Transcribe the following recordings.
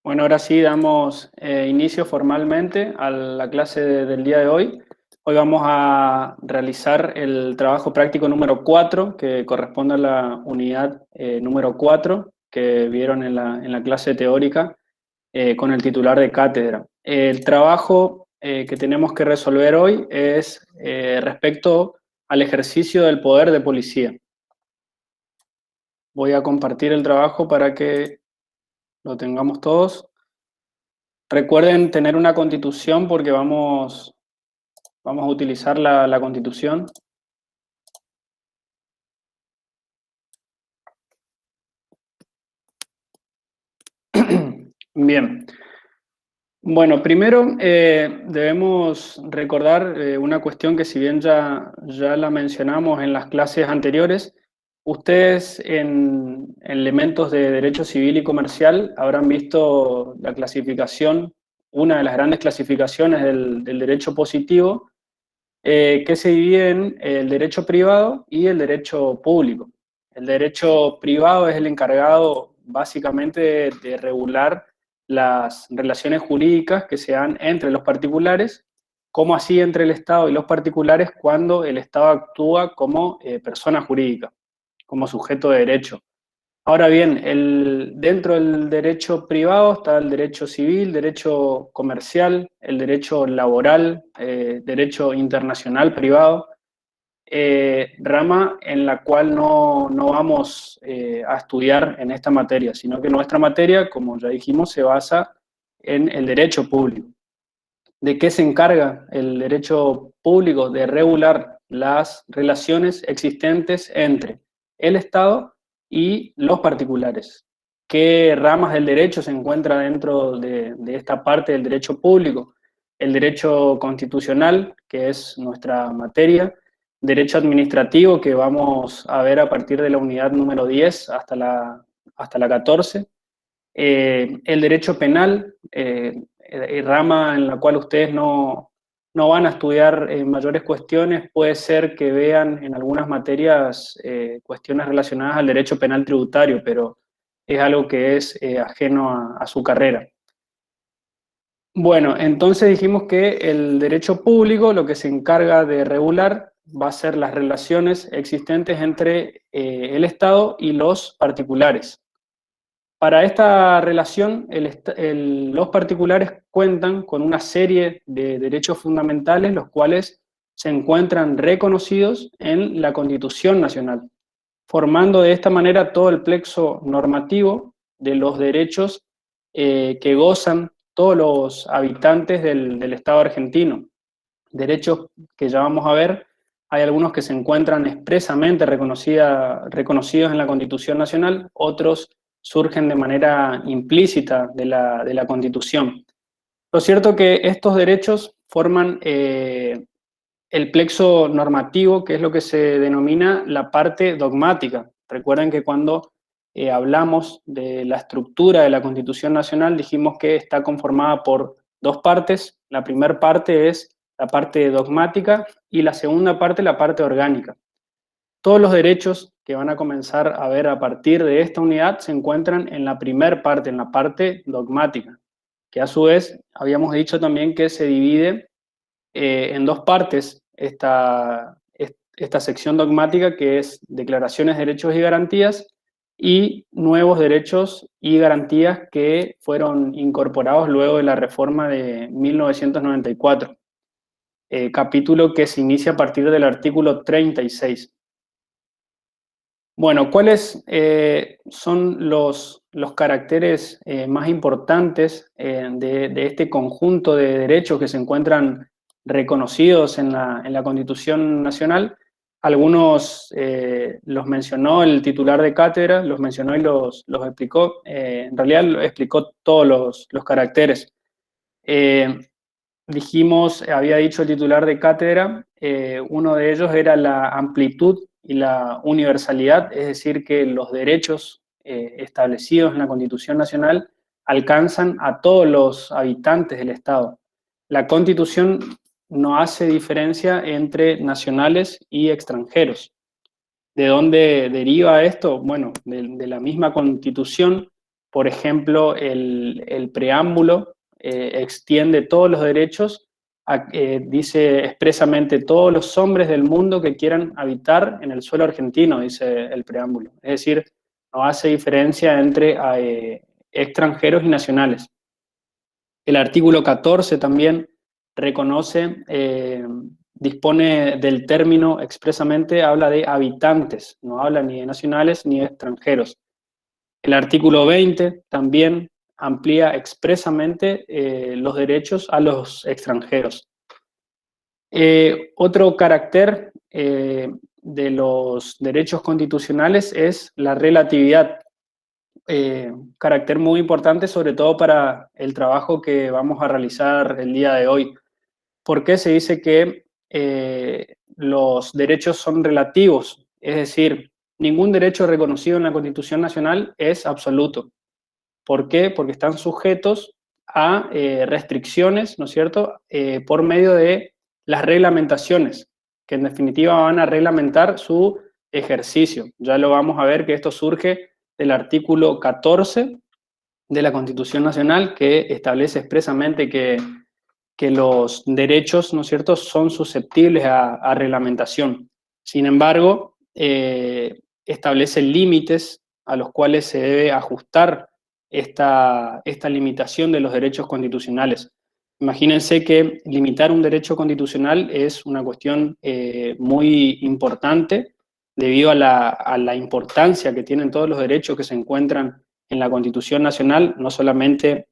Bueno, ahora sí damos inicio formalmente a la clase del día de hoy. Hoy vamos a realizar el trabajo práctico número 4, que corresponde a la unidad número 4 que vieron en la clase teórica con el titular de cátedra. El trabajo que tenemos que resolver hoy es respecto al ejercicio del poder de policía. Voy a compartir el trabajo para que lo tengamos todos. Recuerden tener una constitución porque vamos a utilizar la constitución. Bien. Bueno, primero debemos recordar una cuestión que si bien ya la mencionamos en las clases anteriores, ustedes en elementos de derecho civil y comercial habrán visto la clasificación, una de las grandes clasificaciones del derecho positivo, que se divide en el derecho privado y el derecho público. El derecho privado es el encargado básicamente de regular las relaciones jurídicas que se dan entre los particulares, como así entre el Estado y los particulares cuando el Estado actúa como persona jurídica, como sujeto de derecho. Ahora bien, dentro del derecho privado está el derecho civil, derecho comercial, el derecho laboral, derecho internacional privado, rama en la cual no vamos a estudiar en esta materia, sino que nuestra materia, como ya dijimos, se basa en el derecho público. ¿De qué se encarga el derecho público? De regular las relaciones existentes entre el Estado y los particulares. ¿Qué ramas del derecho se encuentran dentro de esta parte del derecho público? El derecho constitucional, que es nuestra materia, derecho administrativo, que vamos a ver a partir de la unidad número 10 hasta la 14, el derecho penal, rama en la cual ustedes no van a estudiar mayores cuestiones, puede ser que vean en algunas materias cuestiones relacionadas al derecho penal tributario, pero es algo que es ajeno a su carrera. Bueno, entonces dijimos que el derecho público lo que se encarga de regular va a ser las relaciones existentes entre el Estado y los particulares. Para esta relación, los particulares cuentan con una serie de derechos fundamentales, los cuales se encuentran reconocidos en la Constitución Nacional, formando de esta manera todo el plexo normativo de los derechos que gozan todos los habitantes del Estado argentino. Derechos que ya vamos a ver, hay algunos que se encuentran expresamente reconocidos en la Constitución Nacional, otros surgen de manera implícita de la Constitución. Lo cierto es que estos derechos forman el plexo normativo, que es lo que se denomina la parte dogmática. Recuerden que cuando hablamos de la estructura de la Constitución Nacional, dijimos que está conformada por dos partes. La primera parte es la parte dogmática y la segunda parte, la parte orgánica. Todos los derechos que van a comenzar a ver a partir de esta unidad se encuentran en la primera parte, en la parte dogmática, que a su vez habíamos dicho también que se divide en dos partes esta sección dogmática, que es declaraciones, derechos y garantías, y nuevos derechos y garantías que fueron incorporados luego de la reforma de 1994, capítulo que se inicia a partir del artículo 36. Bueno, ¿cuáles son los caracteres más importantes de este conjunto de derechos que se encuentran reconocidos en la Constitución Nacional? Algunos los mencionó el titular de cátedra, los mencionó y los explicó. En realidad explicó todos los caracteres. Había dicho el titular de cátedra, uno de ellos era la amplitud y la universalidad, es decir, que los derechos establecidos en la Constitución Nacional alcanzan a todos los habitantes del Estado. La Constitución no hace diferencia entre nacionales y extranjeros. ¿De dónde deriva esto? Bueno, de la misma Constitución, Por ejemplo, el preámbulo extiende todos los derechos, dice expresamente todos los hombres del mundo que quieran habitar en el suelo argentino, dice el preámbulo. Es decir, no hace diferencia entre extranjeros y nacionales. El artículo 14 también reconoce, dispone del término expresamente, habla de habitantes, no habla ni de nacionales ni de extranjeros. El artículo 20 también amplía expresamente los derechos a los extranjeros. Otro carácter de los derechos constitucionales es la relatividad. Carácter muy importante, sobre todo para el trabajo que vamos a realizar el día de hoy. ¿Por qué se dice que los derechos son relativos? Es decir, ningún derecho reconocido en la Constitución Nacional es absoluto. ¿Por qué? Porque están sujetos a restricciones, ¿no es cierto?, por medio de las reglamentaciones, que en definitiva van a reglamentar su ejercicio. Ya lo vamos a ver que esto surge del artículo 14 de la Constitución Nacional, que establece expresamente que los derechos, ¿no es cierto?, son susceptibles a reglamentación. Sin embargo, establece límites a los cuales se debe ajustar esta limitación de los derechos constitucionales. Imagínense que limitar un derecho constitucional es una cuestión muy importante debido a la importancia que tienen todos los derechos que se encuentran en la Constitución Nacional, no solamente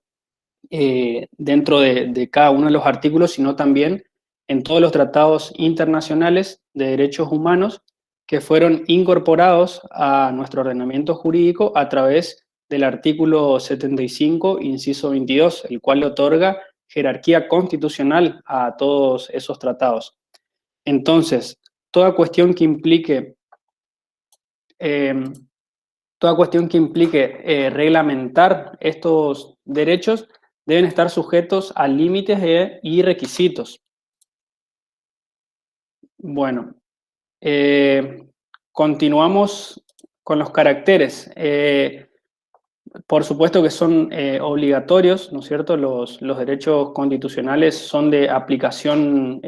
dentro de cada uno de los artículos, sino también en todos los tratados internacionales de derechos humanos que fueron incorporados a nuestro ordenamiento jurídico a través del artículo 75, inciso 22, el cual le otorga jerarquía constitucional a todos esos tratados. Entonces, toda cuestión que implique reglamentar estos derechos deben estar sujetos a límites y requisitos. Bueno, continuamos con los caracteres. Por supuesto que son obligatorios, ¿no es cierto? Los derechos constitucionales son de aplicación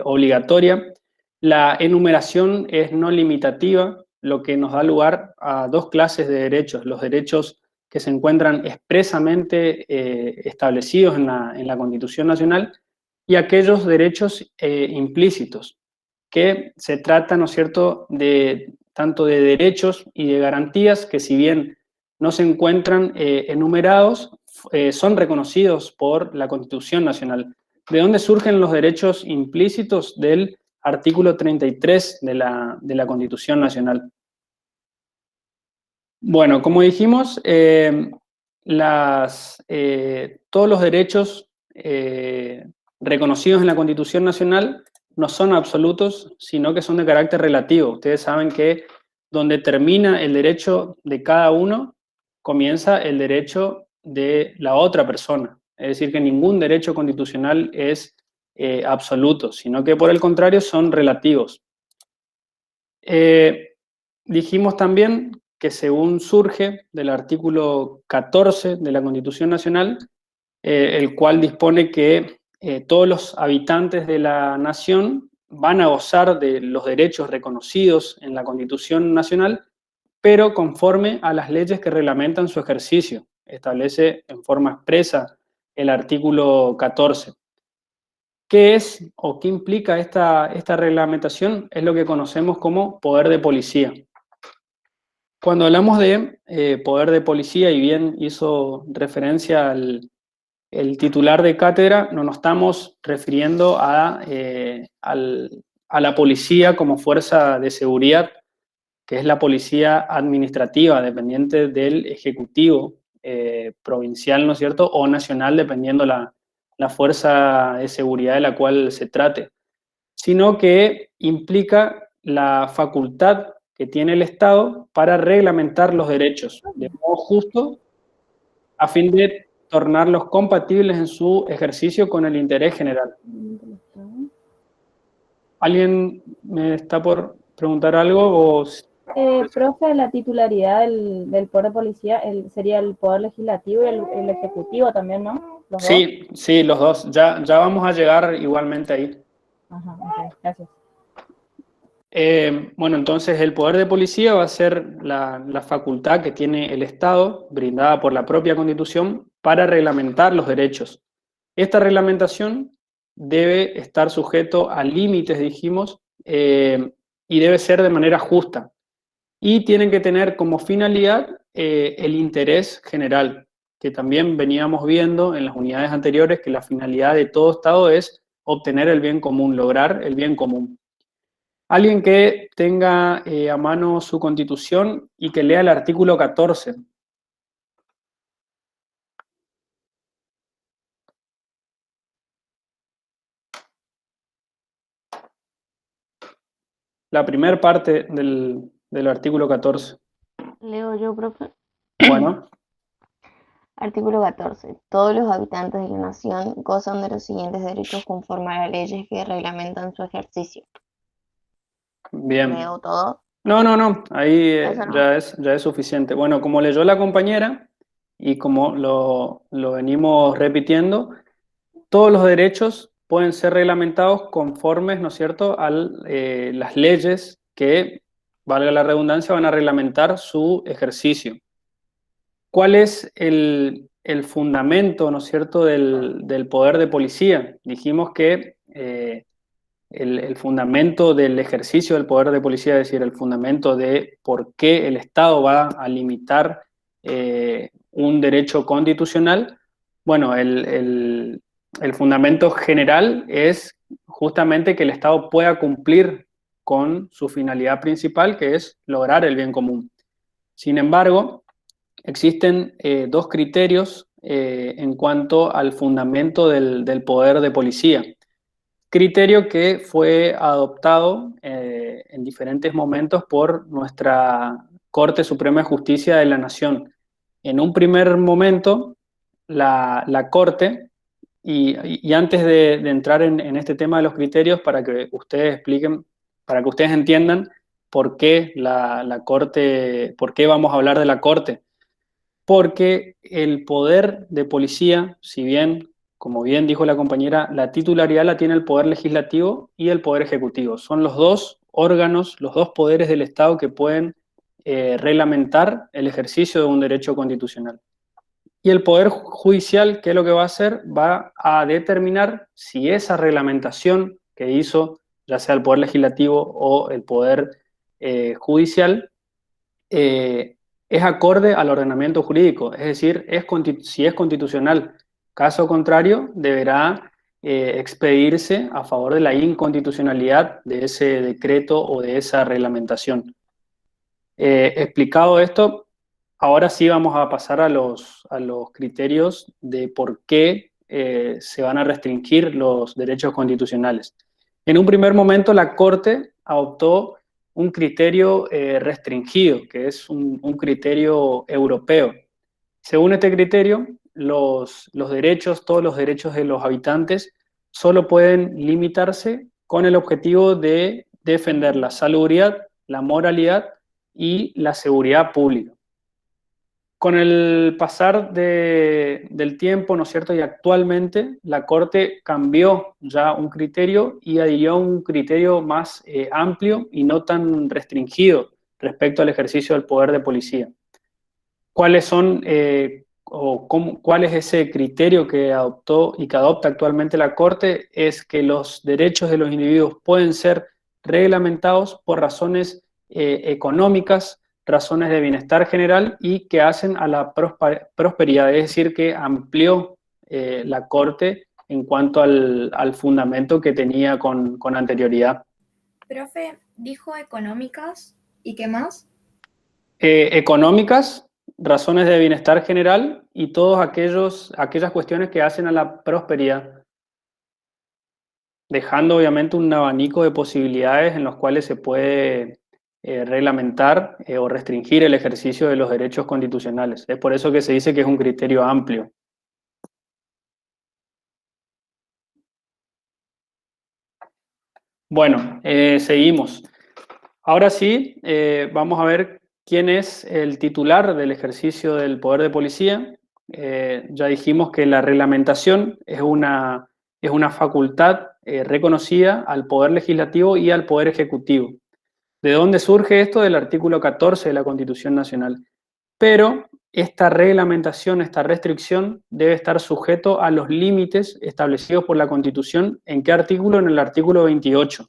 obligatoria. La enumeración es no limitativa, lo que nos da lugar a dos clases de derechos: los derechos que se encuentran expresamente establecidos en la Constitución Nacional y aquellos derechos implícitos, que se trata, ¿no es cierto?, tanto de derechos y de garantías que, si bien no se encuentran enumerados, son reconocidos por la Constitución Nacional. ¿De dónde surgen los derechos implícitos? Del artículo 33 de la Constitución Nacional. Bueno, como dijimos, todos los derechos reconocidos en la Constitución Nacional no son absolutos, sino que son de carácter relativo. Ustedes saben que donde termina el derecho de cada uno, comienza el derecho de la otra persona. Es decir, que ningún derecho constitucional es absoluto, sino que por el contrario son relativos. Dijimos también que, según surge del artículo 14 de la Constitución Nacional, el cual dispone que todos los habitantes de la nación van a gozar de los derechos reconocidos en la Constitución Nacional, pero conforme a las leyes que reglamentan su ejercicio. Establece en forma expresa el artículo 14. ¿Qué es o qué implica esta reglamentación? Es lo que conocemos como poder de policía. Cuando hablamos de poder de policía, y bien hizo referencia el titular de cátedra, no nos estamos refiriendo a la policía como fuerza de seguridad, que es la policía administrativa, dependiente del Ejecutivo provincial, ¿no es cierto?, o nacional, dependiendo la fuerza de seguridad de la cual se trate, sino que implica la facultad que tiene el Estado para reglamentar los derechos de modo justo, a fin de tornarlos compatibles en su ejercicio con el interés general. ¿Alguien me está por preguntar algo? Profe, la titularidad del poder de policía sería el poder legislativo y el ejecutivo también, ¿no? Los dos. Sí, sí, los dos. Ya vamos a llegar igualmente ahí. Ajá, ok, gracias. Bueno, entonces el poder de policía va a ser la facultad que tiene el Estado, brindada por la propia Constitución, para reglamentar los derechos. Esta reglamentación debe estar sujeto a límites, dijimos, y debe ser de manera justa. Y tienen que tener como finalidad el interés general, que también veníamos viendo en las unidades anteriores que la finalidad de todo Estado es obtener el bien común, lograr el bien común. Alguien que tenga a mano su constitución y que lea el artículo 14. La primera parte del artículo 14. Leo yo, profe. Bueno, Artículo 14. Todos los habitantes de la nación gozan de los siguientes derechos conforme a las leyes que reglamentan su ejercicio. bien. Leo todo. No, ahí Eso no. ya es suficiente. Bueno, como leyó la compañera y como lo venimos repitiendo, todos los derechos pueden ser reglamentados conformes, ¿no es cierto?, a las leyes que, valga la redundancia, van a reglamentar su ejercicio. ¿Cuál es el fundamento, ¿no es cierto?, del poder de policía? Dijimos que el fundamento del ejercicio del poder de policía, es decir, el fundamento de por qué el Estado va a limitar un derecho constitucional, bueno, el fundamento general es justamente que el Estado pueda cumplir con su finalidad principal, que es lograr el bien común. Sin embargo, existen dos criterios en cuanto al fundamento del poder de policía. Criterio que fue adoptado en diferentes momentos por nuestra Corte Suprema de Justicia de la Nación. En un primer momento, la Corte, y antes de entrar en este tema de los criterios, para que ustedes expliquen, para que ustedes entiendan por qué la Corte, por qué vamos a hablar de la Corte, porque el poder de policía, si bien, como bien dijo la compañera, la titularidad la tiene el poder legislativo y el poder ejecutivo. Son los dos órganos, los dos poderes del Estado que pueden reglamentar el ejercicio de un derecho constitucional. Y el poder judicial, ¿qué es lo que va a hacer? Va a determinar si esa reglamentación que hizo, ya sea el poder legislativo o el poder judicial, eh, es acorde al ordenamiento jurídico, es decir, si es constitucional. Caso contrario, deberá expedirse a favor de la inconstitucionalidad de ese decreto o de esa reglamentación. Explicado esto, ahora sí vamos a pasar a los criterios de por qué se van a restringir los derechos constitucionales. En un primer momento, la Corte adoptó un criterio restringido, que es un criterio europeo. Según este criterio, los derechos, todos los derechos de los habitantes, solo pueden limitarse con el objetivo de defender la salubridad, la moralidad y la seguridad pública. Con el pasar del tiempo, ¿no es cierto? Y actualmente la Corte cambió ya un criterio y adhirió a un criterio más amplio y no tan restringido respecto al ejercicio del poder de policía. ¿Cuáles son cuál es ese criterio que adoptó y que adopta actualmente la Corte? Es que los derechos de los individuos pueden ser reglamentados por razones económicas, razones de bienestar general y que hacen a la prosperidad, es decir, que amplió la Corte en cuanto al fundamento que tenía con anterioridad. Profe, dijo económicas, ¿y qué más? Económicas, razones de bienestar general y todas aquellas cuestiones que hacen a la prosperidad, dejando obviamente un abanico de posibilidades en los cuales se puede reglamentar o restringir el ejercicio de los derechos constitucionales. Es por eso que se dice que es un criterio amplio. Bueno, seguimos. Ahora sí, vamos a ver quién es el titular del ejercicio del poder de policía. Ya dijimos que la reglamentación es una facultad reconocida al Poder Legislativo y al Poder Ejecutivo. ¿De dónde surge esto? Del artículo 14 de la Constitución Nacional. Pero esta reglamentación, esta restricción, debe estar sujeto a los límites establecidos por la Constitución. ¿En qué artículo? En el artículo 28.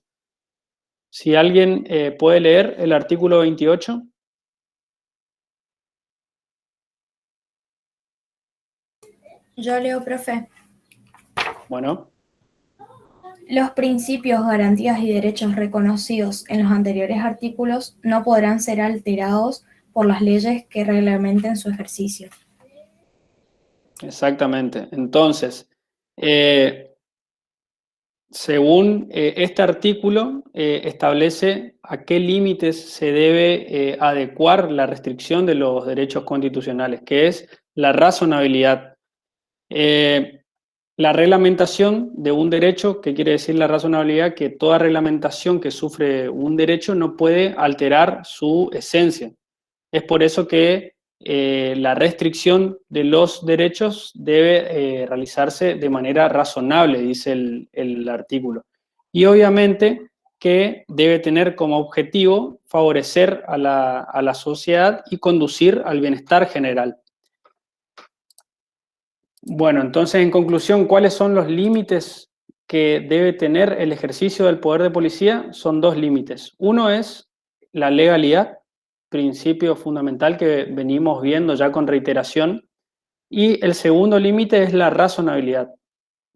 Si alguien puede leer el artículo 28. Yo leo, profe. Bueno. Los principios, garantías y derechos reconocidos en los anteriores artículos no podrán ser alterados por las leyes que reglamenten su ejercicio. Exactamente. Entonces, según este artículo, establece a qué límites se debe adecuar la restricción de los derechos constitucionales, que es la razonabilidad. La reglamentación de un derecho, ¿qué quiere decir la razonabilidad? Que toda reglamentación que sufre un derecho no puede alterar su esencia. Es por eso que la restricción de los derechos debe realizarse de manera razonable, dice el artículo. Y obviamente que debe tener como objetivo favorecer a la sociedad y conducir al bienestar general. Bueno, entonces, en conclusión, ¿cuáles son los límites que debe tener el ejercicio del poder de policía? Son dos límites. Uno es la legalidad, principio fundamental que venimos viendo ya con reiteración, y el segundo límite es la razonabilidad.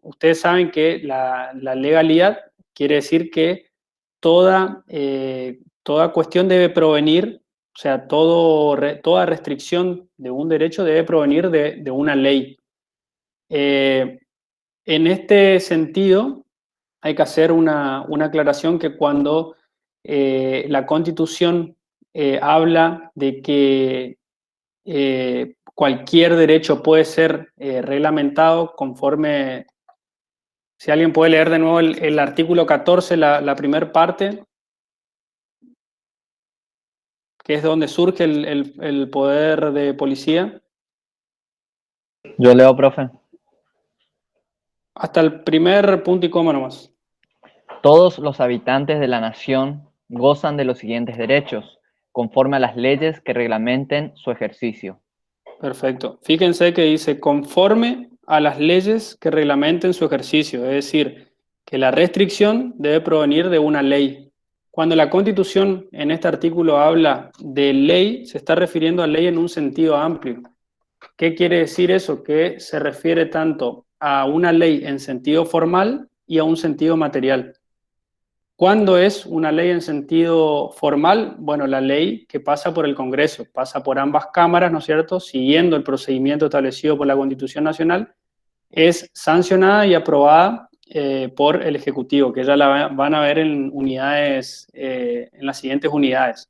Ustedes saben que la legalidad quiere decir que toda cuestión debe provenir, o sea, toda restricción de un derecho debe provenir de una ley. En este sentido, hay que hacer una aclaración que cuando la Constitución habla de que cualquier derecho puede ser reglamentado conforme, si alguien puede leer de nuevo el artículo 14, la primera parte, que es donde surge el poder de policía. Yo leo, profe. Hasta el primer punto y coma nomás. Todos los habitantes de la nación gozan de los siguientes derechos, conforme a las leyes que reglamenten su ejercicio. Perfecto. Fíjense que dice conforme a las leyes que reglamenten su ejercicio, es decir, que la restricción debe provenir de una ley. Cuando la Constitución en este artículo habla de ley, se está refiriendo a ley en un sentido amplio. ¿Qué quiere decir eso? Que se refiere tanto a una ley en sentido formal y a un sentido material. ¿Cuándo es una ley en sentido formal? Bueno, la ley que pasa por el Congreso, pasa por ambas cámaras, ¿no es cierto?, siguiendo el procedimiento establecido por la Constitución Nacional, es sancionada y aprobada por el Ejecutivo, que ya la van a ver en unidades, en las siguientes unidades.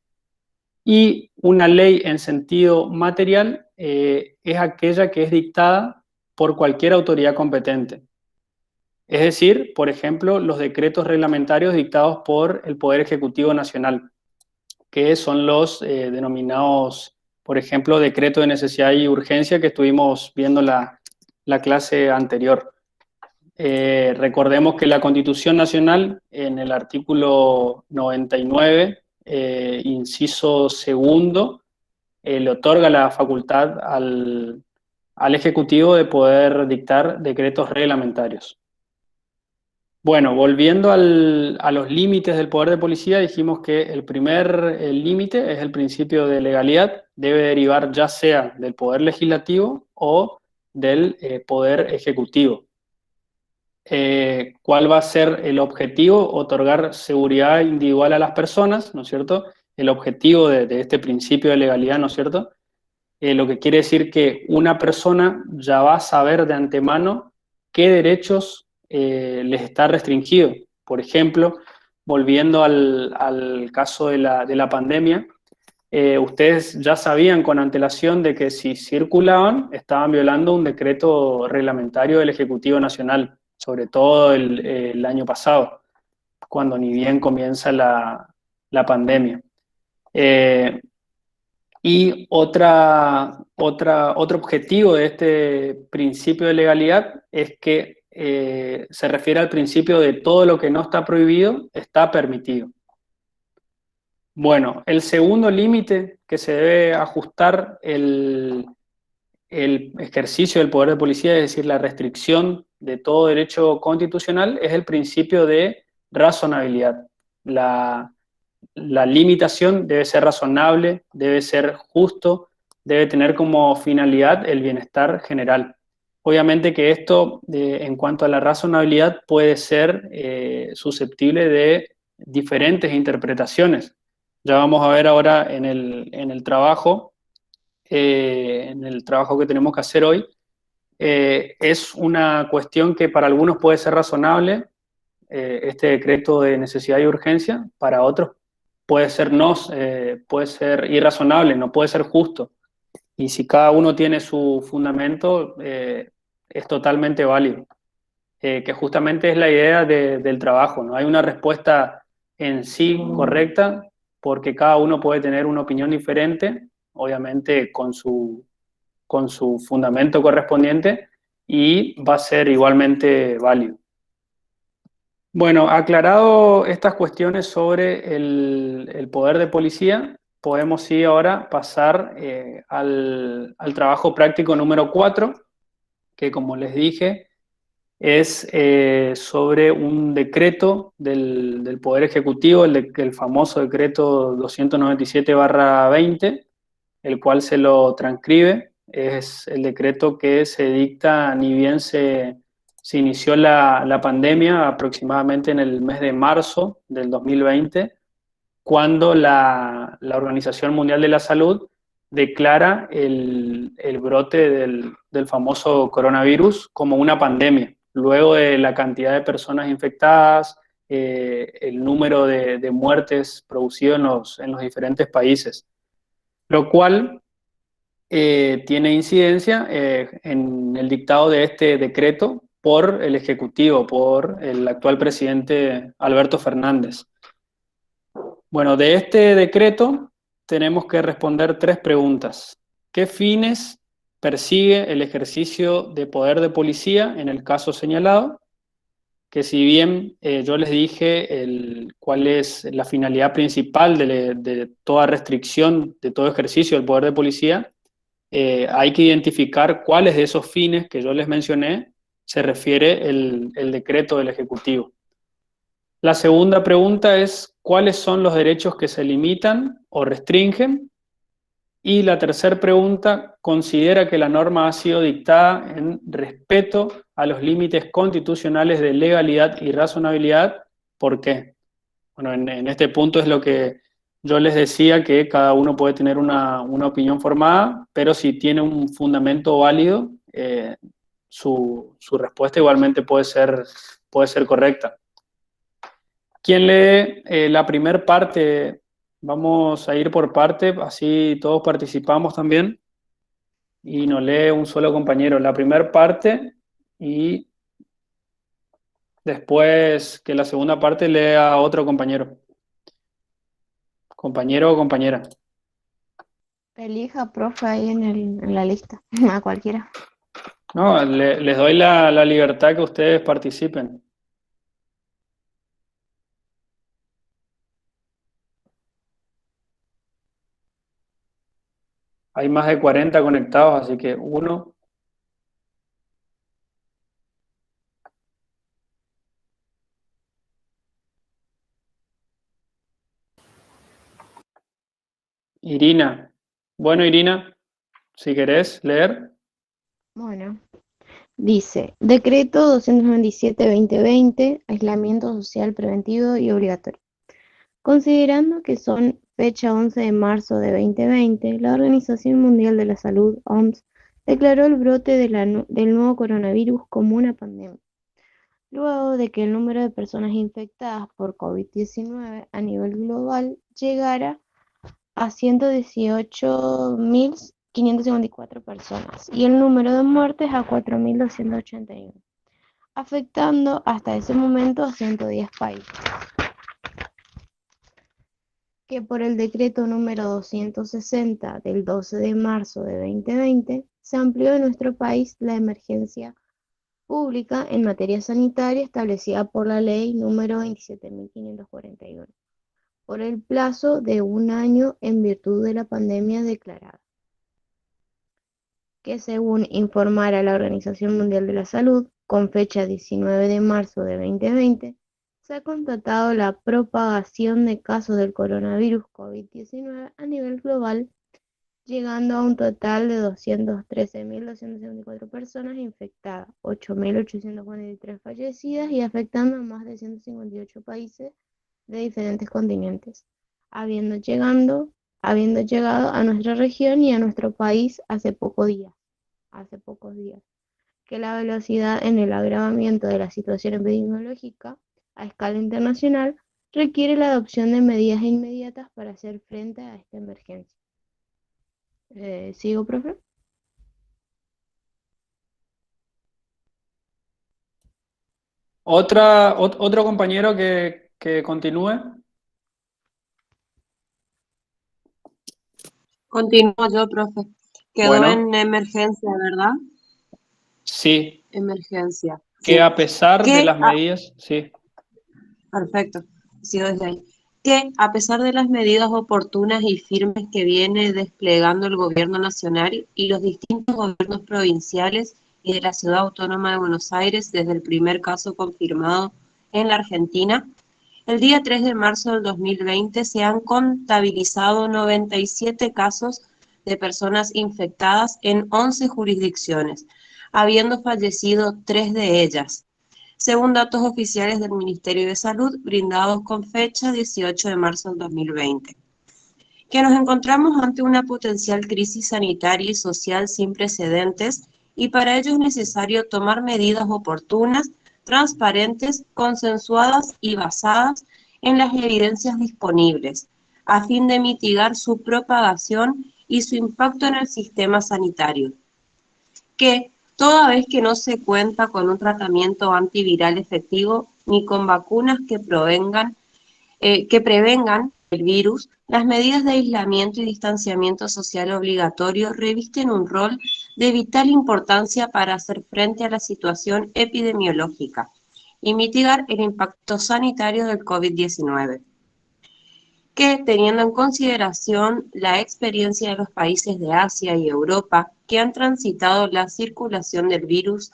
Y una ley en sentido material es aquella que es dictada por cualquier autoridad competente. Es decir, por ejemplo, los decretos reglamentarios dictados por el Poder Ejecutivo Nacional, que son los denominados, por ejemplo, decreto de necesidad y urgencia que estuvimos viendo la clase anterior. Recordemos que la Constitución Nacional, en el artículo 99, inciso segundo, le otorga la facultad al Ejecutivo de poder dictar decretos reglamentarios. Bueno, volviendo a los límites del poder de policía, dijimos que el primer límite es el principio de legalidad, debe derivar ya sea del poder legislativo o del poder ejecutivo. ¿Cuál va a ser el objetivo? Otorgar seguridad individual a las personas, ¿no es cierto? El objetivo de este principio de legalidad, ¿no es cierto? Lo que quiere decir que una persona ya va a saber de antemano qué derechos les está restringido. Por ejemplo, volviendo al caso de la pandemia, ustedes ya sabían con antelación de que si circulaban estaban violando un decreto reglamentario del Ejecutivo Nacional, sobre todo el año pasado, cuando ni bien comienza la pandemia. Y otro objetivo de este principio de legalidad es que se refiere al principio de todo lo que no está prohibido está permitido. Bueno, el segundo límite que se debe ajustar el ejercicio del poder de policía, es decir, la restricción de todo derecho constitucional, es el principio de razonabilidad. La limitación debe ser razonable, debe ser justo, debe tener como finalidad el bienestar general. Obviamente que esto, en cuanto a la razonabilidad, puede ser susceptible de diferentes interpretaciones. Ya vamos a ver ahora en el trabajo que tenemos que hacer hoy. Es una cuestión que para algunos puede ser razonable, este decreto de necesidad y urgencia, para otros puede ser puede ser irrazonable, no puede ser justo. Y si cada uno tiene su fundamento, es totalmente válido. Que justamente es la idea del trabajo, ¿no? Hay una respuesta en sí correcta, porque cada uno puede tener una opinión diferente, obviamente con su fundamento correspondiente, y va a ser igualmente válido. Bueno, aclarado estas cuestiones sobre el poder de policía, podemos sí ahora pasar al trabajo práctico número 4, que como les dije, es sobre un decreto del Poder Ejecutivo, el famoso decreto 297/20, el cual se lo transcribe. Es el decreto que se dicta ni bien se inició la pandemia, aproximadamente en el mes de marzo del 2020, cuando la Organización Mundial de la Salud declara el brote del famoso coronavirus como una pandemia, luego de la cantidad de personas infectadas, el número de muertes producido en los diferentes países, lo cual tiene incidencia en el dictado de este decreto por el Ejecutivo, por el actual presidente Alberto Fernández. Bueno, de este decreto tenemos que responder 3 preguntas. ¿Qué fines persigue el ejercicio de poder de policía en el caso señalado? Que si bien yo les dije cuál es la finalidad principal de toda restricción, de todo ejercicio del poder de policía, hay que identificar cuáles de esos fines que yo les mencioné se refiere el decreto del Ejecutivo. La segunda pregunta es cuáles son los derechos que se limitan o restringen. Y la tercera pregunta, ¿considera que la norma ha sido dictada en respeto a los límites constitucionales de legalidad y razonabilidad? ¿Por qué? Bueno, en este punto es lo que yo les decía, que cada uno puede tener una opinión formada, pero si tiene un fundamento válido, su respuesta igualmente puede ser correcta. ¿Quién lee la primera parte? Vamos a ir por parte, así todos participamos también. Y nos lee un solo compañero la primera parte y después que la segunda parte lea a otro compañero. Compañero o compañera. Elija, profe, ahí en la lista, a cualquiera. No, les doy la libertad que ustedes participen. Hay más de 40 conectados, así que uno. Irina. Bueno, Irina, si querés leer. Bueno, dice, Decreto 297/2020, aislamiento social preventivo y obligatorio. Considerando que son fecha 11 de marzo de 2020, la Organización Mundial de la Salud, OMS, declaró el brote del nuevo coronavirus como una pandemia, luego de que el número de personas infectadas por COVID-19 a nivel global llegara a 118.554 personas y el número de muertes a 4.281, afectando hasta ese momento a 110 países. que por el decreto número 260 del 12 de marzo de 2020 se amplió en nuestro país la emergencia pública en materia sanitaria establecida por la ley número 27.541, por el plazo de un año en virtud de la pandemia declarada, que según informara la Organización Mundial de la Salud, con fecha 19 de marzo de 2020, se ha constatado la propagación de casos del coronavirus COVID-19 a nivel global, llegando a un total de 213.274 personas infectadas, 8.843 fallecidas y afectando a más de 158 países de diferentes continentes, habiendo llegado a nuestra región y a nuestro país hace pocos días, que la velocidad en el agravamiento de la situación epidemiológica a escala internacional requiere la adopción de medidas inmediatas para hacer frente a esta emergencia. ¿Sigo, profe? Otro compañero que continúe. Continúo yo, profe. Quedó Bueno. en emergencia, ¿verdad? Sí. Emergencia. Que sí. a pesar de las medidas, sí. Perfecto. Sigo desde ahí. Que a pesar de las medidas oportunas y firmes que viene desplegando el gobierno nacional y los distintos gobiernos provinciales y de la Ciudad Autónoma de Buenos Aires desde el primer caso confirmado en la Argentina, el día 3 de marzo del 2020 se han contabilizado 97 casos de personas infectadas en 11 jurisdicciones, habiendo fallecido 3 de ellas, según datos oficiales del Ministerio de Salud brindados con fecha 18 de marzo del 2020. Que nos encontramos ante una potencial crisis sanitaria y social sin precedentes y para ello es necesario tomar medidas oportunas, transparentes, consensuadas y basadas en las evidencias disponibles, a fin de mitigar su propagación y su impacto en el sistema sanitario. Que, toda vez que no se cuenta con un tratamiento antiviral efectivo ni con vacunas que prevengan el virus, las medidas de aislamiento y distanciamiento social obligatorio revisten un rol de vital importancia para hacer frente a la situación epidemiológica y mitigar el impacto sanitario del COVID-19. Que, teniendo en consideración la experiencia de los países de Asia y Europa que han transitado la circulación del virus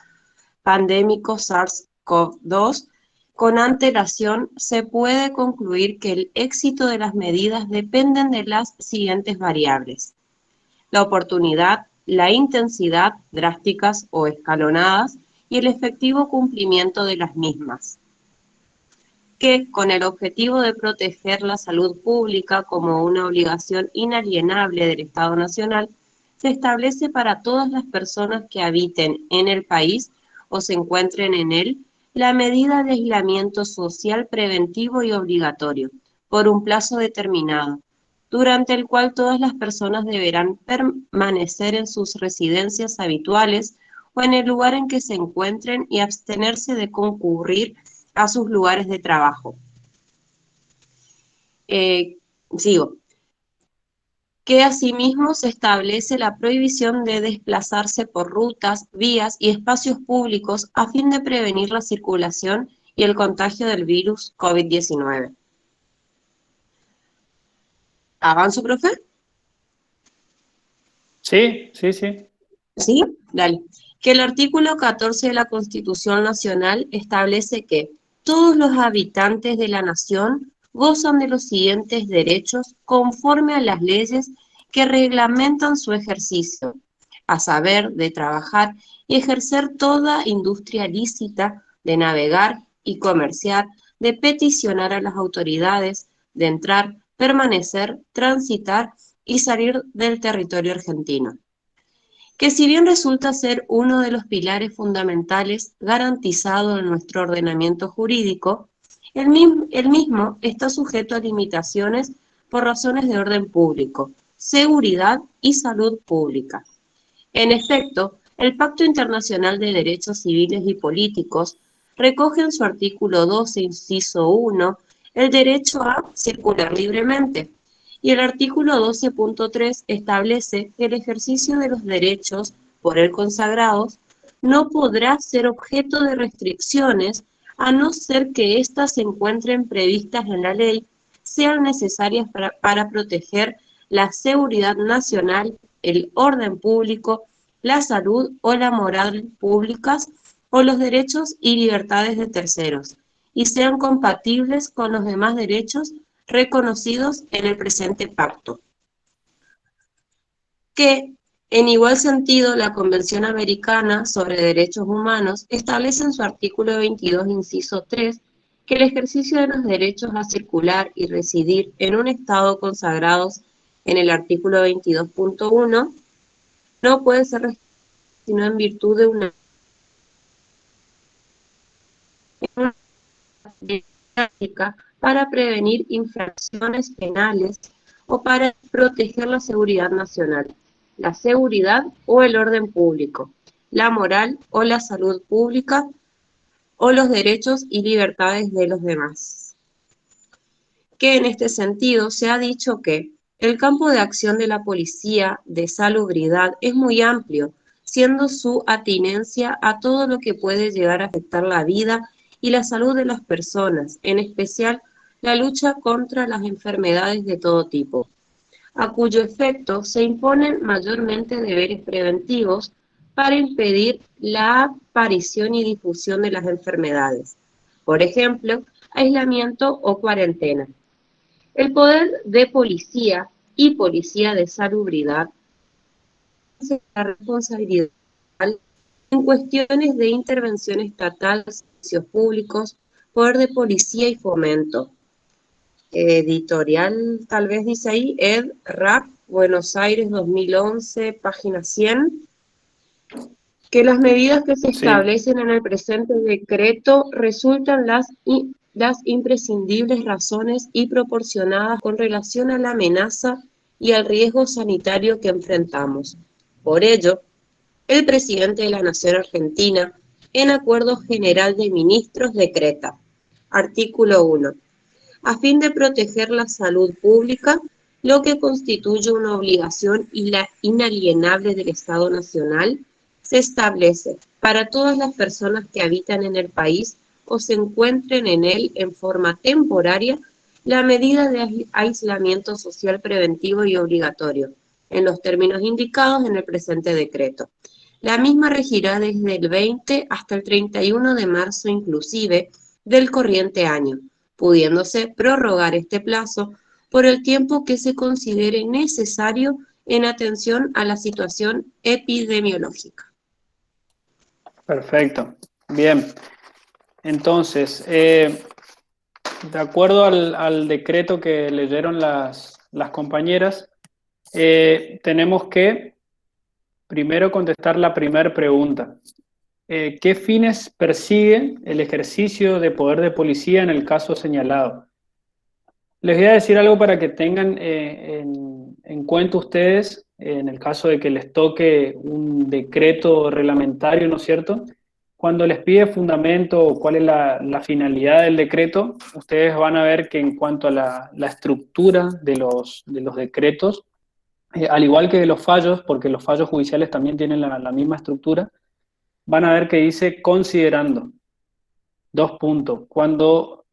pandémico SARS-CoV-2, con antelación se puede concluir que el éxito de las medidas dependen de las siguientes variables: la oportunidad, la intensidad, drásticas o escalonadas, y el efectivo cumplimiento de las mismas. Que, con el objetivo de proteger la salud pública como una obligación inalienable del Estado Nacional, se establece para todas las personas que habiten en el país o se encuentren en él la medida de aislamiento social preventivo y obligatorio, por un plazo determinado, durante el cual todas las personas deberán permanecer en sus residencias habituales o en el lugar en que se encuentren y abstenerse de concurrir a sus lugares de trabajo. Sigo. Que asimismo se establece la prohibición de desplazarse por rutas, vías y espacios públicos a fin de prevenir la circulación y el contagio del virus COVID-19. ¿Avanzo, profe? Sí. ¿Sí? Dale. Que el artículo 14 de la Constitución Nacional establece que todos los habitantes de la nación gozan de los siguientes derechos conforme a las leyes que reglamentan su ejercicio, a saber, de trabajar y ejercer toda industria lícita, de navegar y comerciar, de peticionar a las autoridades, de entrar, permanecer, transitar y salir del territorio argentino. Que si bien resulta ser uno de los pilares fundamentales garantizado en nuestro ordenamiento jurídico, el mismo está sujeto a limitaciones por razones de orden público, seguridad y salud pública. En efecto, el Pacto Internacional de Derechos Civiles y Políticos recoge en su artículo 12, inciso 1, el derecho a circular libremente, y el artículo 12.3 establece que el ejercicio de los derechos por él consagrados no podrá ser objeto de restricciones a no ser que éstas se encuentren previstas en la ley, sean necesarias para proteger la seguridad nacional, el orden público, la salud o la moral públicas o los derechos y libertades de terceros, y sean compatibles con los demás derechos reconocidos en el presente pacto. Que, en igual sentido, la Convención Americana sobre Derechos Humanos establece en su artículo 22, inciso 3, que el ejercicio de los derechos a circular y residir en un estado consagrados en el artículo 22.1 no puede ser restringido sino en virtud de una práctica para prevenir infracciones penales o para proteger la seguridad nacional, la seguridad o el orden público, la moral o la salud pública o los derechos y libertades de los demás. Que en este sentido se ha dicho que el campo de acción de la policía de salubridad es muy amplio, siendo su atinencia a todo lo que puede llegar a afectar la vida y la salud de las personas, en especial la lucha contra las enfermedades de todo tipo, a cuyo efecto se imponen mayormente deberes preventivos para impedir la aparición y difusión de las enfermedades, por ejemplo, aislamiento o cuarentena. El poder de policía y policía de salubridad es la responsabilidad en cuestiones de intervención estatal, servicios públicos, poder de policía y fomento. Editorial, tal vez dice ahí, Ed. Rapp, Buenos Aires 2011, página 100, que las medidas que se establecen en el presente decreto resultan las imprescindibles razones y proporcionadas con relación a la amenaza y al riesgo sanitario que enfrentamos. Por ello, el presidente de la Nación Argentina, en Acuerdo General de Ministros, decreta, artículo 1, a fin de proteger la salud pública, lo que constituye una obligación inalienable del Estado Nacional, se establece para todas las personas que habitan en el país o se encuentren en él en forma temporaria la medida de aislamiento social preventivo y obligatorio, en los términos indicados en el presente decreto. La misma regirá desde el 20 hasta el 31 de marzo inclusive del corriente año, pudiéndose prorrogar este plazo por el tiempo que se considere necesario en atención a la situación epidemiológica. Perfecto. Bien. Entonces, de acuerdo al decreto que leyeron las compañeras, tenemos que primero contestar la primera pregunta. ¿Qué fines persigue el ejercicio de poder de policía en el caso señalado? Les voy a decir algo para que tengan en cuenta ustedes, en el caso de que les toque un decreto reglamentario, ¿no es cierto? Cuando les pide fundamento o cuál es la finalidad del decreto, ustedes van a ver que en cuanto a la estructura de los decretos, al igual que de los fallos, porque los fallos judiciales también tienen la misma estructura, van a ver que dice considerando. 2 puntos. Cuando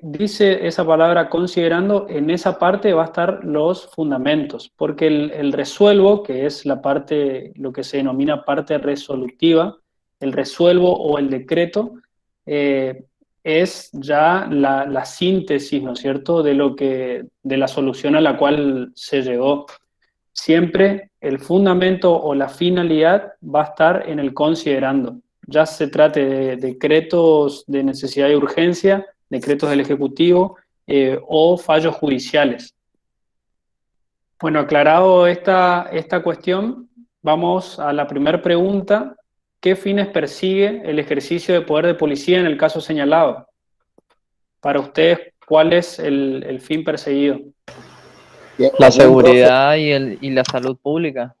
dice esa palabra considerando, en esa parte va a estar los fundamentos, porque el resuelvo, que es la parte, lo que se denomina parte resolutiva, el resuelvo o el decreto, es ya la síntesis, ¿no es cierto?, de la solución a la cual se llegó. Siempre el fundamento o la finalidad va a estar en el considerando. Ya se trate de decretos de necesidad y urgencia, decretos del Ejecutivo o fallos judiciales. Bueno, aclarado esta cuestión, vamos a la primera pregunta. ¿Qué fines persigue el ejercicio de poder de policía en el caso señalado? Para ustedes, ¿cuál es el fin perseguido? La seguridad y la salud pública.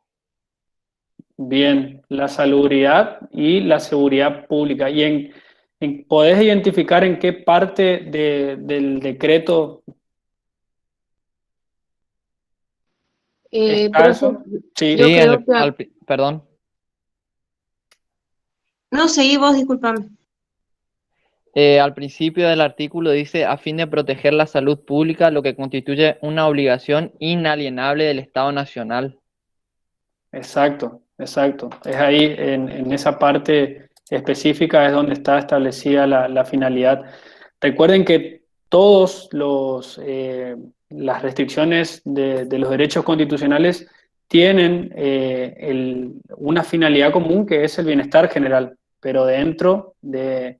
Bien, la salubridad y la seguridad pública. ¿Y podés identificar en qué parte del decreto ¿Está Profe, eso? Sí. yo Sí, creo que perdón. No, seguí vos, discúlpame. Al principio del artículo dice, a fin de proteger la salud pública, lo que constituye una obligación inalienable del Estado Nacional. Exacto, exacto. Es ahí, en esa parte específica, es donde está establecida la finalidad. Recuerden que todos las restricciones de los derechos constitucionales tienen una finalidad común que es el bienestar general, pero dentro de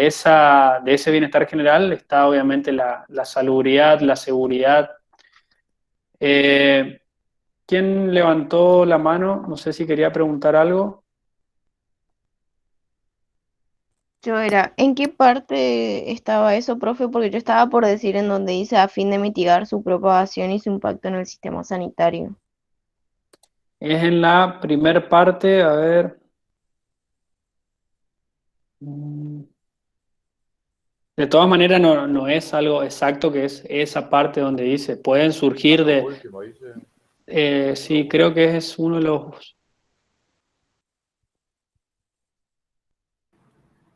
ese bienestar general está obviamente la salubridad, la seguridad. Eh, ¿Quién levantó la mano? No sé si quería preguntar algo. yo era, ¿en qué parte estaba eso, profe? Porque yo estaba por decir en donde dice a fin de mitigar su propagación y su impacto en el sistema sanitario. Es en la primer parte, a ver. De todas maneras, no es algo exacto que es esa parte donde dice, pueden surgir sí, creo que es uno de los...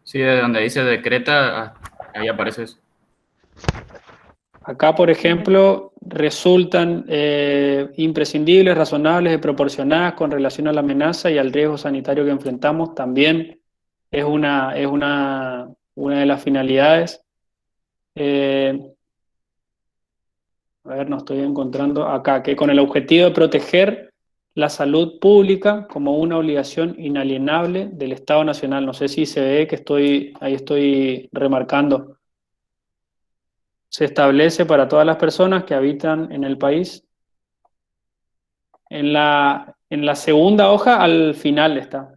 Sí, de donde dice decreta, ahí aparece eso. Acá, por ejemplo, resultan imprescindibles, razonables y proporcionadas con relación a la amenaza y al riesgo sanitario que enfrentamos. También una de las finalidades. Eh, a ver, no estoy encontrando acá, que con el objetivo de proteger la salud pública como una obligación inalienable del Estado Nacional. No sé si se ve que ahí estoy remarcando. Se establece para todas las personas que habitan en el país. En la segunda hoja, al final está.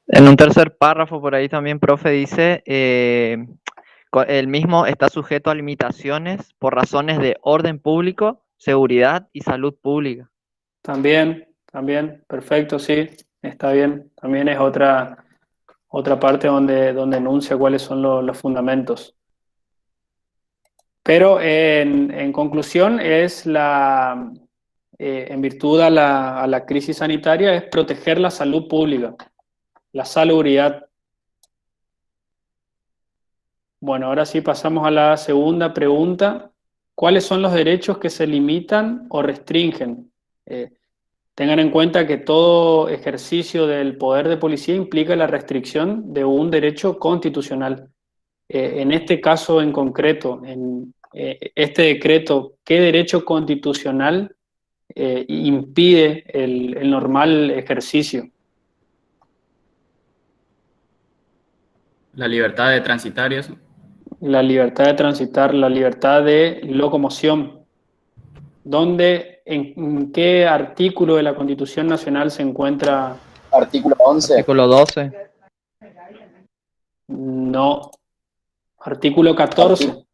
En un tercer párrafo por ahí también, profe, dice, el mismo está sujeto a limitaciones por razones de orden público, seguridad y salud pública. También, perfecto, sí, está bien. También es otra parte donde enuncia cuáles son los fundamentos. Pero en conclusión, en virtud a la crisis sanitaria, es proteger la salud pública, la salubridad. Bueno, ahora sí pasamos a la segunda pregunta. ¿Cuáles son los derechos que se limitan o restringen? Tengan en cuenta que todo ejercicio del poder de policía implica la restricción de un derecho constitucional. En este caso en concreto, en este decreto, ¿qué derecho constitucional impide el normal ejercicio? La libertad de transitar y eso. La libertad de transitar, la libertad de locomoción. ¿En qué artículo de la Constitución Nacional se encuentra? Artículo 11. Artículo 12. No. Artículo 14.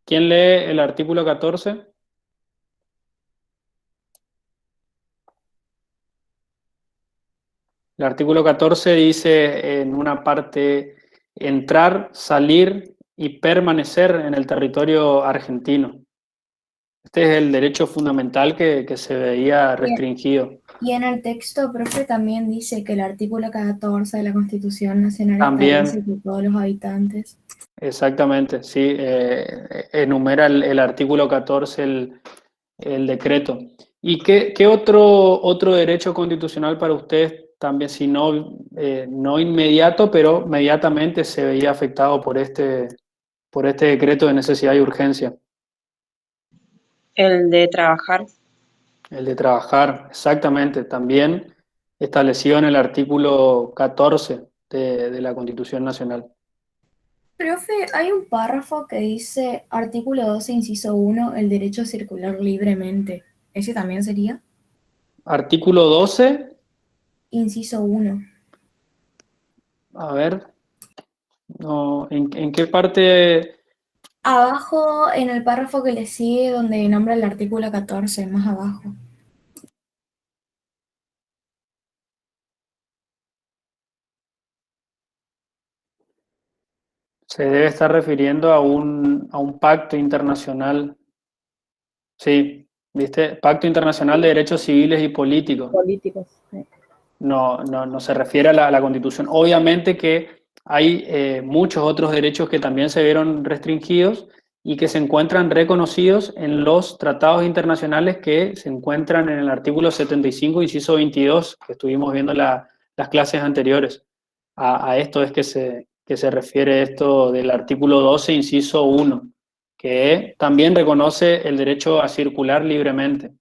¿Quién lee el artículo 14? El artículo 14 dice en una parte entrar, salir y permanecer en el territorio argentino. Este es el derecho fundamental que se veía restringido. Y en el texto, profe, también dice que el artículo 14 de la Constitución Nacional También. establece que todos los habitantes. Exactamente, sí. Enumera el artículo 14 el decreto. ¿Y qué otro derecho constitucional para ustedes también, si no inmediato, pero mediatamente se veía afectado por este decreto de necesidad y urgencia? El de trabajar. El de trabajar, exactamente, también establecido en el artículo 14 de la Constitución Nacional. Profe, hay un párrafo que dice, artículo 12, inciso 1, el derecho a circular libremente. ¿Ese también sería? Artículo 12, Inciso 1. a ver, no, ¿en qué parte? Abajo, en el párrafo que le sigue, donde nombra el artículo 14, más abajo. Se debe estar refiriendo a un pacto internacional Sí, ¿viste? Pacto Internacional de Derechos Civiles y Políticos. Políticos. Sí. No se refiere a la Constitución. Obviamente que hay muchos otros derechos que también se vieron restringidos y que se encuentran reconocidos en los tratados internacionales que se encuentran en el artículo 75, inciso 22, que estuvimos viendo las clases anteriores. A esto es que se refiere esto del artículo 12, inciso 1, que también reconoce el derecho a circular libremente.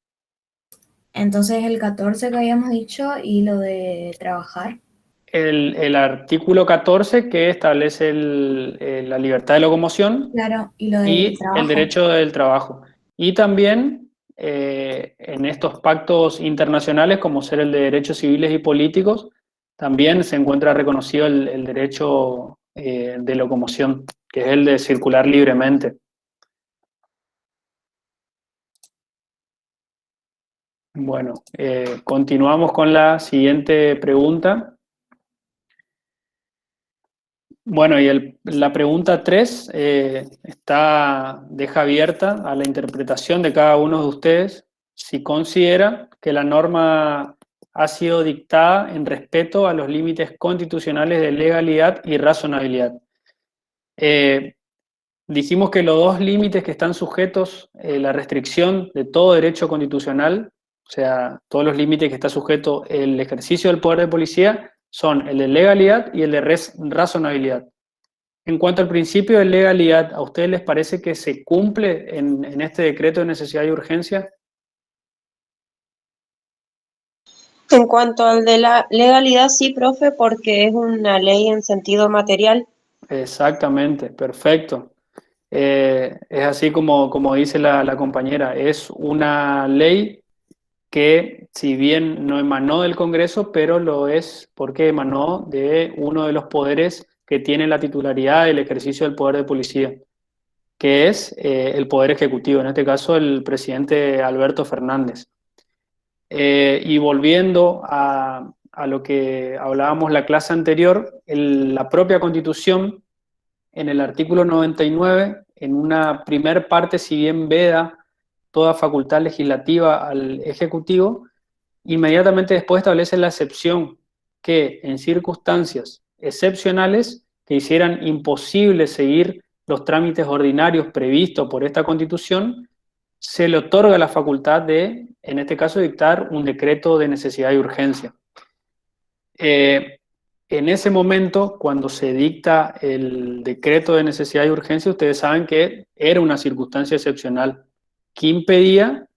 Entonces el 14 que habíamos dicho y lo de trabajar. El artículo 14 que establece la libertad de locomoción Claro, y lo del y trabajo. el derecho del trabajo. Y también en estos pactos internacionales, como ser el de derechos civiles y políticos, también se encuentra reconocido el derecho de locomoción, que es el de circular libremente. Bueno, continuamos con la siguiente pregunta. Bueno, y la pregunta 3 deja abierta a la interpretación de cada uno de ustedes si considera que la norma ha sido dictada en respeto a los límites constitucionales de legalidad y razonabilidad. Dijimos que los dos límites que están sujetos la restricción de todo derecho constitucional, o sea, todos los límites que está sujeto el ejercicio del poder de policía, son el de legalidad y el de razonabilidad. En cuanto al principio de legalidad, ¿a ustedes les parece que se cumple en este decreto de necesidad y urgencia? En cuanto al de la legalidad, sí, profe, porque es una ley en sentido material. Exactamente, perfecto. Es así como dice la compañera, es una ley que si bien no emanó del Congreso, pero lo es porque emanó de uno de los poderes que tiene la titularidad del ejercicio del poder de policía, que es el Poder Ejecutivo, en este caso el presidente Alberto Fernández. Y volviendo a lo que hablábamos la clase anterior, la propia Constitución, en el artículo 99, en una primer parte, si bien veda toda facultad legislativa al Ejecutivo, inmediatamente después establece la excepción que en circunstancias excepcionales que hicieran imposible seguir los trámites ordinarios previstos por esta Constitución, se le otorga la facultad de, en este caso, dictar un decreto de necesidad y urgencia. En ese momento, cuando se dicta el decreto de necesidad y urgencia, ustedes saben que era una circunstancia excepcional que impedía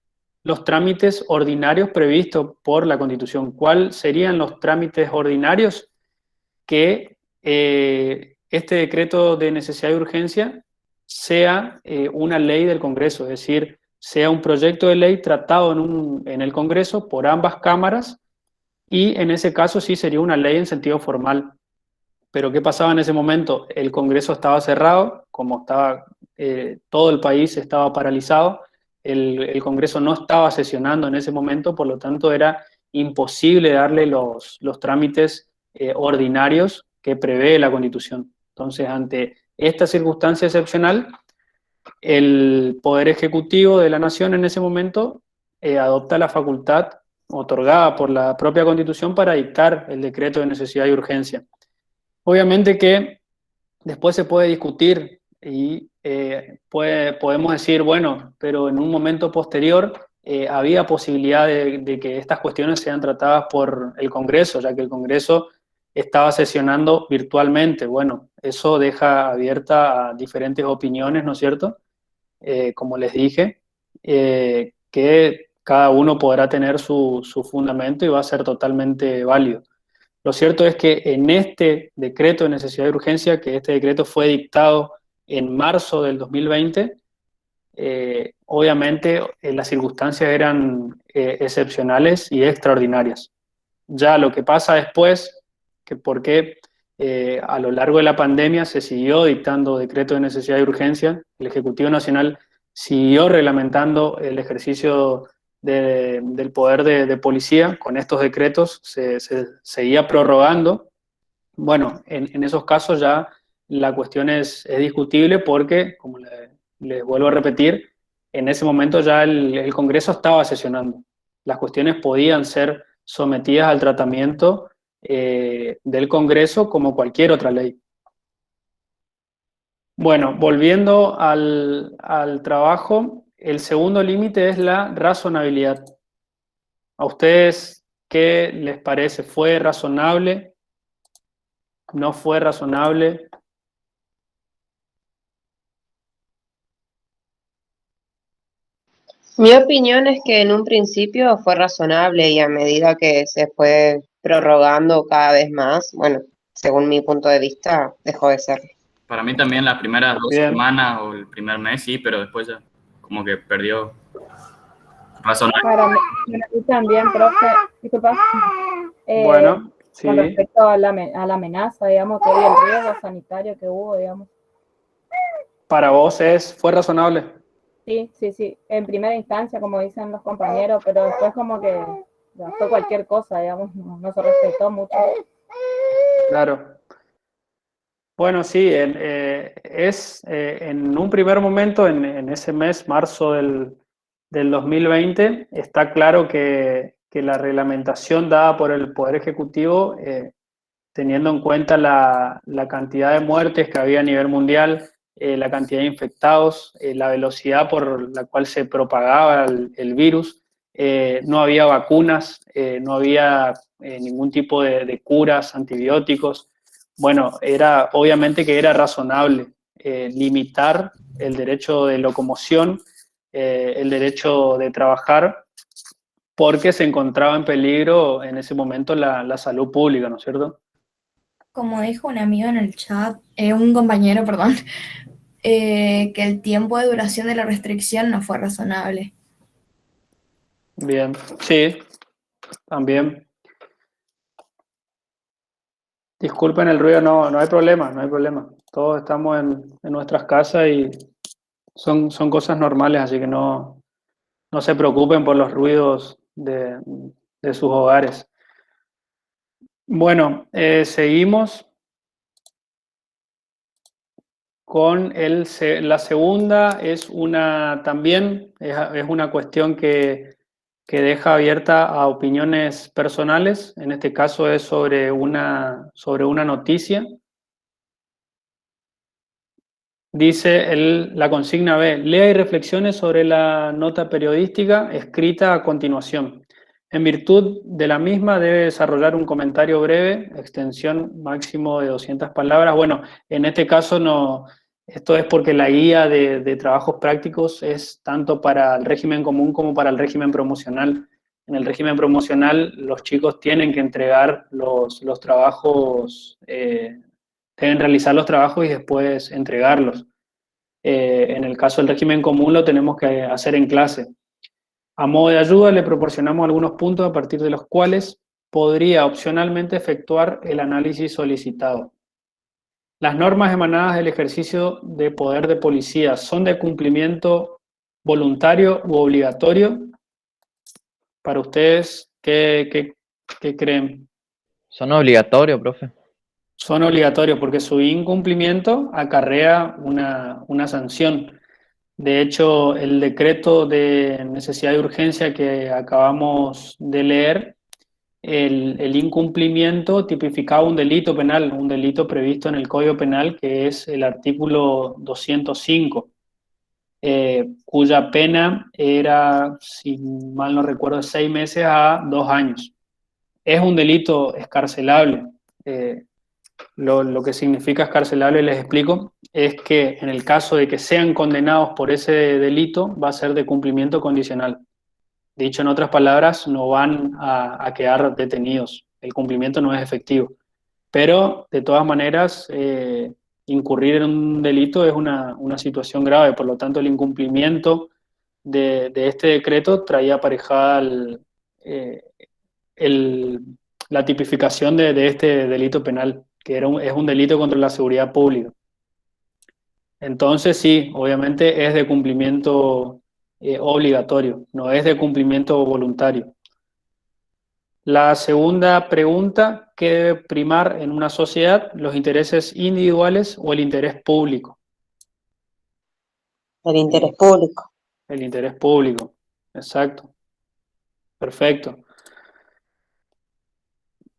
los trámites ordinarios previstos por la Constitución. ¿Cuáles serían los trámites ordinarios? Que este decreto de necesidad y urgencia sea una ley del Congreso, es decir, sea un proyecto de ley tratado en el Congreso por ambas cámaras, y en ese caso sí sería una ley en sentido formal. Pero ¿qué pasaba en ese momento? El Congreso estaba cerrado, como estaba todo el país estaba paralizado, el Congreso no estaba sesionando en ese momento, por lo tanto era imposible darle los trámites ordinarios que prevé la Constitución. Entonces, ante esta circunstancia excepcional, el Poder Ejecutivo de la Nación en ese momento adopta la facultad otorgada por la propia Constitución para dictar el decreto de necesidad y urgencia. Obviamente que después se puede discutir y podemos decir, bueno, pero en un momento posterior había posibilidad de que estas cuestiones sean tratadas por el Congreso, ya que el Congreso estaba sesionando virtualmente. Bueno, eso deja abierta a diferentes opiniones, ¿no es cierto? Como les dije, que cada uno podrá tener su fundamento y va a ser totalmente válido. Lo cierto es que en este decreto de necesidad y urgencia, que este decreto fue dictado en marzo del 2020, obviamente las circunstancias eran excepcionales y extraordinarias. Ya lo que pasa después, que por qué a lo largo de la pandemia se siguió dictando decreto de necesidad y urgencia, el Ejecutivo Nacional siguió reglamentando el ejercicio del poder de policía, con estos decretos se seguía prorrogando. Bueno, en esos casos ya la cuestión es discutible porque, como les vuelvo a repetir, en ese momento ya el Congreso estaba sesionando. Las cuestiones podían ser sometidas al tratamiento del Congreso como cualquier otra ley. Bueno, volviendo al trabajo, el segundo límite es la razonabilidad. ¿A ustedes qué les parece? ¿Fue razonable? ¿No fue razonable? Mi opinión es que en un principio fue razonable y a medida que se fue prorrogando cada vez más, bueno, según mi punto de vista, dejó de ser. Para mí también las primeras 2 Bien. semanas o el primer mes sí, pero después ya como que perdió razonable. Para mí también, profe, disculpa. Bueno, sí. Con respecto a la amenaza, digamos, que hay el riesgo sanitario que hubo, digamos. ¿Para vos fue razonable? Sí, sí, sí. En primera instancia, como dicen los compañeros, pero después como que ya fue cualquier cosa, digamos, no se respetó mucho. Claro. Bueno, sí, en un primer momento, en ese mes, marzo del 2020, está claro que la reglamentación dada por el Poder Ejecutivo, teniendo en cuenta la cantidad de muertes que había a nivel mundial, la cantidad de infectados, la velocidad por la cual se propagaba el virus, no había vacunas, no había ningún tipo de curas, antibióticos. Bueno, obviamente que era razonable limitar el derecho de locomoción, el derecho de trabajar, porque se encontraba en peligro en ese momento la salud pública, ¿no es cierto? Como dijo un amigo en el chat, un compañero, perdón, que el tiempo de duración de la restricción no fue razonable. Bien, sí, también. Disculpen el ruido, no hay problema, no hay problema. Todos estamos en nuestras casas y son cosas normales, así que no se preocupen por los ruidos de sus hogares. Bueno, seguimos con la segunda, también es una cuestión que deja abierta a opiniones personales. En este caso es sobre una noticia. Dice la consigna B: lea y reflexiones sobre la nota periodística escrita a continuación. En virtud de la misma debe desarrollar un comentario breve, extensión máximo de 200 palabras. Bueno, en este caso no, esto es porque la guía de trabajos prácticos es tanto para el régimen común como para el régimen promocional. En el régimen promocional los chicos tienen que entregar los trabajos, deben realizar los trabajos y después entregarlos. En el caso del régimen común lo tenemos que hacer en clase. A modo de ayuda le proporcionamos algunos puntos a partir de los cuales podría opcionalmente efectuar el análisis solicitado. Las normas emanadas del ejercicio de poder de policía son de cumplimiento voluntario u obligatorio. Para ustedes, ¿qué creen? Son obligatorios, profe. Son obligatorios porque su incumplimiento acarrea una sanción. De hecho, el decreto de necesidad de urgencia que acabamos de leer, el incumplimiento tipificaba un delito penal, un delito previsto en el Código Penal, que es el artículo 205, cuya pena era, si mal no recuerdo, 6 meses a 2 años. Es un delito escarcelable. Lo que significa escarcelable, les explico, es que en el caso de que sean condenados por ese delito, va a ser de cumplimiento condicional. Dicho en otras palabras, no van a quedar detenidos. El cumplimiento no es efectivo. Pero, de todas maneras, incurrir en un delito es una situación grave. Por lo tanto, el incumplimiento de este decreto traía aparejada la tipificación de este delito penal, que es un delito contra la seguridad pública. Entonces sí, obviamente es de cumplimiento obligatorio, no es de cumplimiento voluntario. La segunda pregunta: ¿qué debe primar en una sociedad, los intereses individuales o el interés público? El interés público. el interés público. Exacto. Perfecto.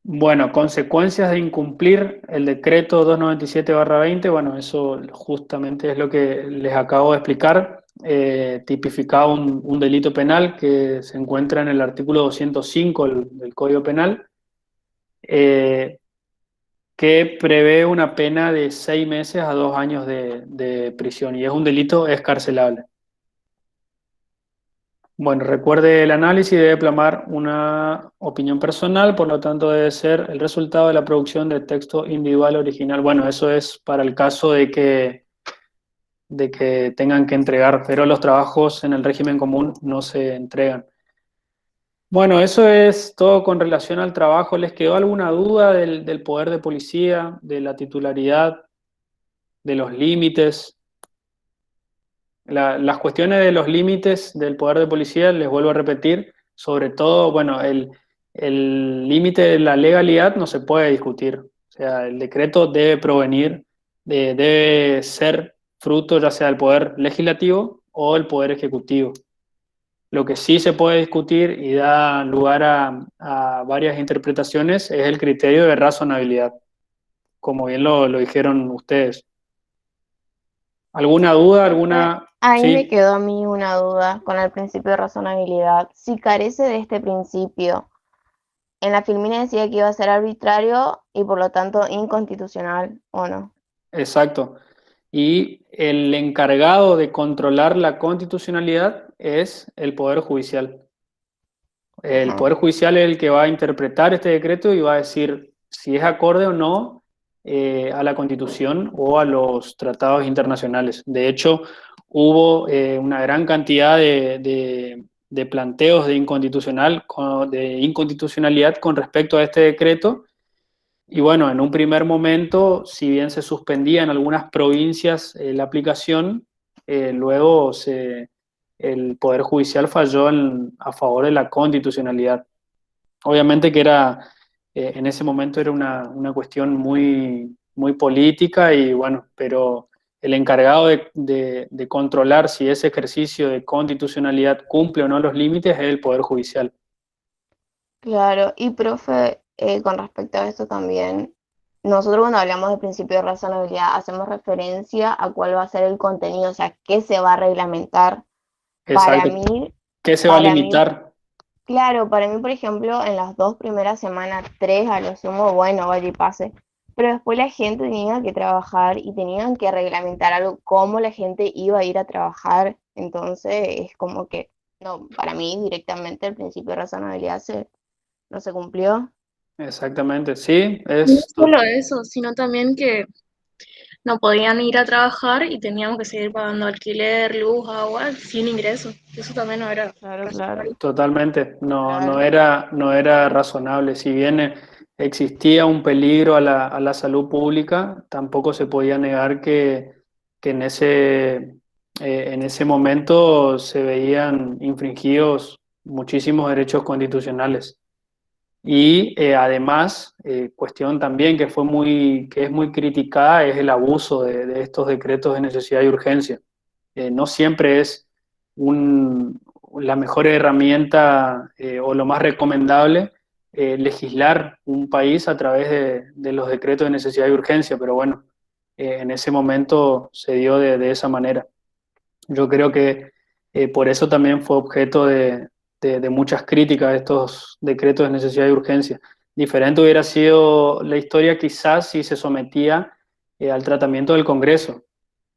Bueno, consecuencias de incumplir el decreto 297/20, bueno, eso justamente es lo que les acabo de explicar. Tipificaba un delito penal que se encuentra en el artículo 205 del Código Penal, que prevé una pena de 6 meses a 2 años de prisión, y es un delito escarcelable. Bueno, recuerde el análisis debe plasmar una opinión personal, por lo tanto debe ser el resultado de la producción de texto individual original. Bueno, eso es para el caso de que tengan que entregar, pero los trabajos en el régimen común no se entregan. Bueno, eso es todo con relación al trabajo. ¿Les quedó alguna duda del poder de policía, de la titularidad, de los límites? Las cuestiones de los límites del poder de policía, les vuelvo a repetir, sobre todo, bueno, el límite de la legalidad no se puede discutir. O sea, el decreto debe provenir, debe ser fruto ya sea del poder legislativo o el poder ejecutivo. Lo que sí se puede discutir y da lugar a varias interpretaciones es el criterio de razonabilidad, como bien lo dijeron ustedes. ¿Alguna duda? ¿Alguna? Ahí me Sí. quedó a mí una duda con el principio de razonabilidad. Si carece de este principio, en la filmina decía que iba a ser arbitrario y por lo tanto inconstitucional, ¿o no? Exacto. Y el encargado de controlar la constitucionalidad es el Poder Judicial. El Ajá. Poder Judicial es el que va a interpretar este decreto y va a decir si es acorde o no a la Constitución o a los tratados internacionales. De hecho, hubo una gran cantidad de planteos de inconstitucionalidad con respecto a este decreto. Y bueno, en un primer momento, si bien se suspendía en algunas provincias la aplicación, luego el Poder Judicial falló a favor de la constitucionalidad. Obviamente que en ese momento era una cuestión muy, muy política y bueno, pero el encargado de controlar si ese ejercicio de constitucionalidad cumple o no los límites es el Poder Judicial. Claro, y profe, con respecto a esto también, nosotros cuando hablamos de principio de razonabilidad hacemos referencia a cuál va a ser el contenido, o sea, qué se va a reglamentar. Para Exacto. mí, ¿Qué se va a para mí, limitar? claro, para mí, por ejemplo, en las 2 primeras semanas, 3 a lo sumo, bueno, vaya y pase. Pero después la gente tenía que trabajar y tenían que reglamentar algo, cómo la gente iba a ir a trabajar. Entonces, es como que, no, para mí directamente el principio de razonabilidad no se cumplió. Exactamente, sí, No solo eso, sino también que no podían ir a trabajar y teníamos que seguir pagando alquiler, luz, agua, sin ingresos. Eso también no era Claro, claro, razonable. totalmente, no claro. era razonable. Si bien existía un peligro a la salud pública, tampoco se podía negar que en ese momento se veían infringidos muchísimos derechos constitucionales. Y además, cuestión también que es muy criticada es el abuso de estos decretos de necesidad y urgencia. No siempre es la mejor herramienta o lo más recomendable legislar un país a través de los decretos de necesidad y urgencia, pero bueno, en ese momento se dio de esa manera. Yo creo que por eso también fue objeto de muchas críticas estos decretos de necesidad y urgencia. Diferente hubiera sido la historia quizás si se sometía al tratamiento del Congreso.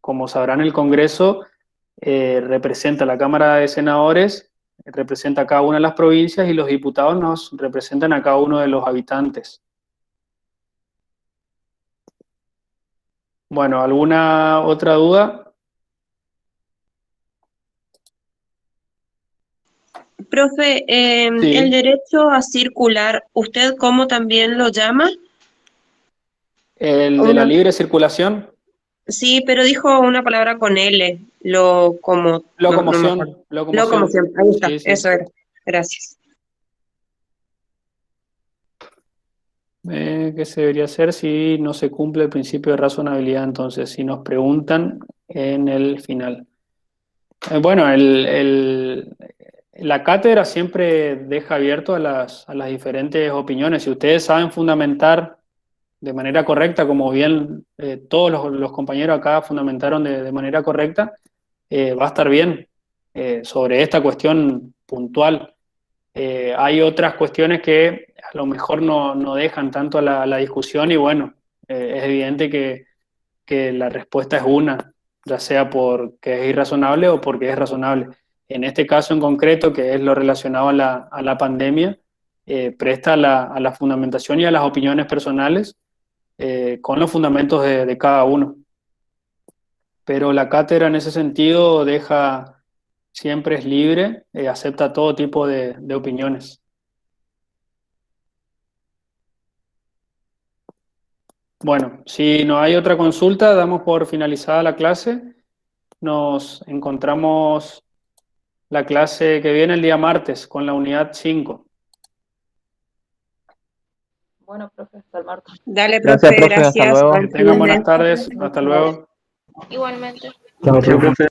Como sabrán, el Congreso representa a la Cámara de Senadores, representa a cada una de las provincias y los diputados nos representan a cada uno de los habitantes. Bueno, ¿alguna otra duda? Profe, el Sí. derecho a circular, ¿usted cómo también lo llama? El de la Una, libre circulación, sí, pero dijo una palabra con L, no me acuerdo. locomoción. Locomoción, ahí está, Sí, sí. eso era. Gracias. ¿Qué se debería hacer si no se cumple el principio de razonabilidad? Entonces, si nos preguntan en el final. Bueno, la cátedra siempre deja abierto a las diferentes opiniones. Si ustedes saben fundamentar de manera correcta, como bien todos los compañeros acá fundamentaron de manera correcta, va a estar bien sobre esta cuestión puntual. Hay otras cuestiones que a lo mejor no dejan tanto la discusión y bueno, es evidente que la respuesta es una, ya sea porque es irrazonable o porque es razonable. En este caso en concreto, que es lo relacionado a la pandemia, presta a la fundamentación y a las opiniones personales con los fundamentos de cada uno. Pero la cátedra en ese sentido siempre es libre, acepta todo tipo de opiniones. Bueno, si no hay otra consulta, damos por finalizada la clase. Nos encontramos la clase que viene el día martes con la unidad 5. Bueno, profe, hasta el martes. Dale, Gracias, profe, profe, hasta gracias. luego. Que tengan buenas tardes. Hasta luego. Igualmente. Chao, profe.